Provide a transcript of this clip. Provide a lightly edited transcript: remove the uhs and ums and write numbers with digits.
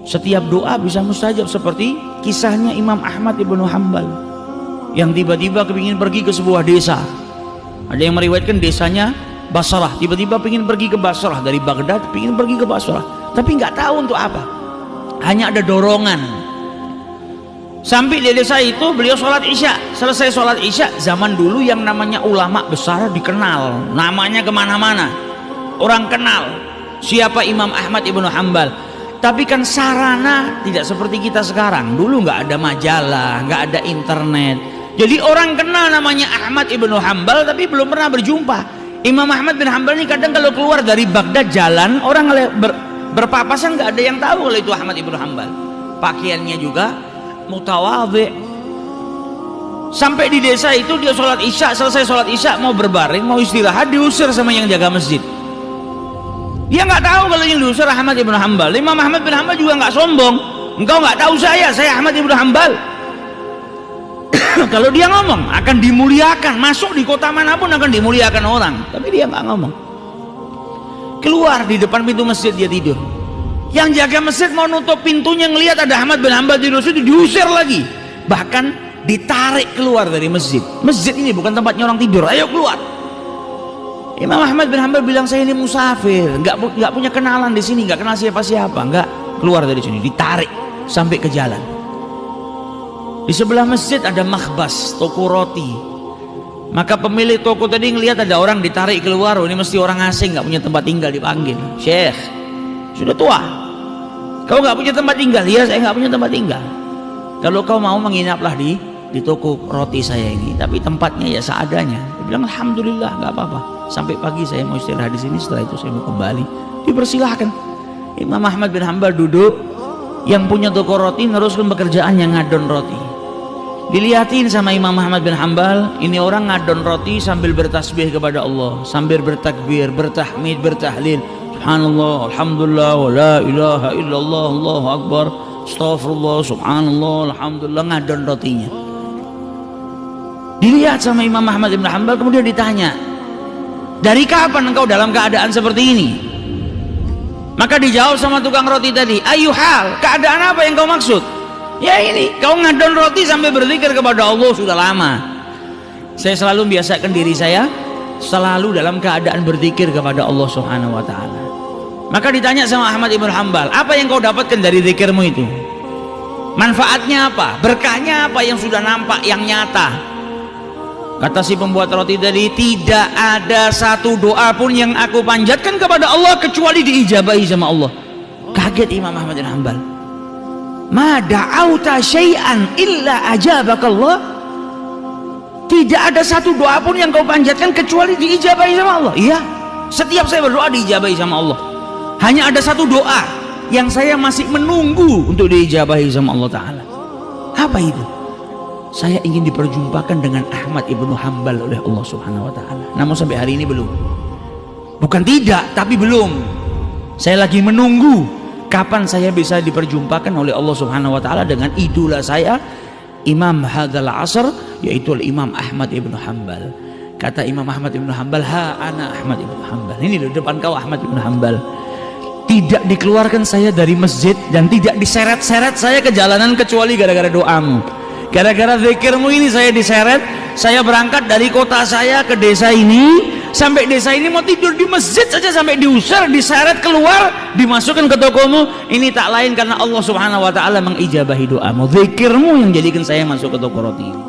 Setiap doa bisa mustajab, seperti kisahnya Imam Ahmad ibnu Hanbal yang tiba-tiba kepingin pergi ke sebuah desa. Ada yang meriwayatkan desanya Basrah, tiba-tiba ingin pergi ke Basrah dari Baghdad, ingin pergi ke Basrah, tapi nggak tahu untuk apa, hanya ada dorongan. Sampai di desa itu beliau sholat isya. Selesai sholat isya, zaman dulu yang namanya ulama besar dikenal, namanya kemana-mana, orang kenal siapa Imam Ahmad ibnu Hanbal. Tapi kan sarana tidak seperti kita sekarang. Dulu nggak ada majalah, nggak ada internet, jadi orang kenal namanya Ahmad ibnu Hanbal tapi belum pernah berjumpa. Imam Ahmad bin Hanbal ini kadang kalau keluar dari Baghdad jalan, orang berpapasan, nggak ada yang tahu kalau itu Ahmad ibnu Hanbal. Pakaiannya juga mutawadhi. Sampai di desa itu dia sholat isya, selesai sholat isya mau berbaring, mau istirahat, diusir sama yang jaga masjid. Dia nggak tahu kalau yang diusir Ahmad ibnu Hanbal. Imam Ahmad bin Hanbal juga nggak sombong, engkau nggak tahu saya Ahmad ibnu Hanbal. Kalau dia ngomong akan dimuliakan, masuk di kota manapun akan dimuliakan orang, tapi dia nggak ngomong. Keluar di depan pintu masjid dia tidur. Yang jaga masjid mau nutup pintunya, ngelihat ada Ahmad bin Hanbal di situ, diusir lagi, bahkan ditarik keluar dari masjid. Masjid ini bukan tempatnya orang tidur, ayo keluar. Imam Ahmad bin Hanbal bilang, saya ini musafir, nggak punya kenalan di sini, nggak kenal siapa-siapa, nggak keluar dari sini. Ditarik sampai ke jalan. Di sebelah masjid ada makhbas, toko roti. Maka pemilik toko tadi ngelihat ada orang ditarik keluar, oh, ini mesti orang asing, nggak punya tempat tinggal. Dipanggil, Syekh, sudah tua, kau nggak punya tempat tinggal? Iya, saya nggak punya tempat tinggal. Kalau kau mau menginaplah di toko roti saya ini, tapi tempatnya ya seadanya. Dia bilang, alhamdulillah, nggak apa-apa. Sampai pagi saya mau istirahat di sini, setelah itu saya mau kembali. Dipersilahkan. Imam Ahmad bin Hanbal duduk, yang punya toko roti neruskan pekerjaannya ngadon roti. Dilihatin sama Imam Ahmad bin Hanbal, ini orang ngadon roti sambil bertasbih kepada Allah, sambil bertakbir, bertahmid, bertahlil, subhanallah, alhamdulillah, wa la ilaha illallah, Allahu akbar, astagfirullah, subhanallah, alhamdulillah, ngadon rotinya. Dilihat sama Imam Ahmad bin Hanbal, kemudian ditanya, dari kapan engkau dalam keadaan seperti ini? Maka dijawab sama tukang roti tadi, ayuhal, keadaan apa yang kau maksud? Ya ini, kau ngadon roti sampai berzikir kepada Allah sudah lama. Saya selalu membiasakan diri saya selalu dalam keadaan berzikir kepada Allah Subhanahu wa ta'ala. Maka ditanya sama Ahmad ibn Hanbal, apa yang kau dapatkan dari zikirmu itu? Manfaatnya apa? Berkahnya apa yang sudah nampak, yang nyata? Kata si pembuat roti tadi, tidak ada satu doa pun yang aku panjatkan kepada Allah kecuali diijabahi sama Allah. Kaget Imam Ahmad bin Hanbal. Ma da'auta syai'an illa ajabakallah. Tidak ada satu doa pun yang kau panjatkan kecuali diijabahi sama Allah. Iya, setiap saya berdoa diijabahi sama Allah. Hanya ada satu doa yang saya masih menunggu untuk diijabahi sama Allah Ta'ala. Apa itu? Saya ingin diperjumpakan dengan Ahmad ibnu Hanbal oleh Allah Subhanahu wa Ta'ala. Namun sampai hari ini belum. Bukan tidak, tapi belum. Saya lagi menunggu kapan saya bisa diperjumpakan oleh Allah Subhanahu wa ta'ala dengan idola saya, Imam hadzal asr, yaitu Imam Ahmad ibnu Hanbal. Kata Imam Ahmad ibnu Hanbal, ha ana Ahmad ibnu Hanbal. Ini di depan kau Ahmad ibnu Hanbal. Tidak dikeluarkan saya dari masjid dan tidak diseret-seret saya ke jalanan kecuali gara-gara doamu. Gara-gara zikirmu ini saya diseret. Saya berangkat dari kota saya ke desa ini, sampai desa ini mau tidur di masjid saja sampai diusir, diseret keluar, dimasukkan ke tokomu. Ini tak lain karena Allah Subhanahu wa ta'ala mengijabahi doamu. Zikirmu yang jadikan saya masuk ke toko roti ini.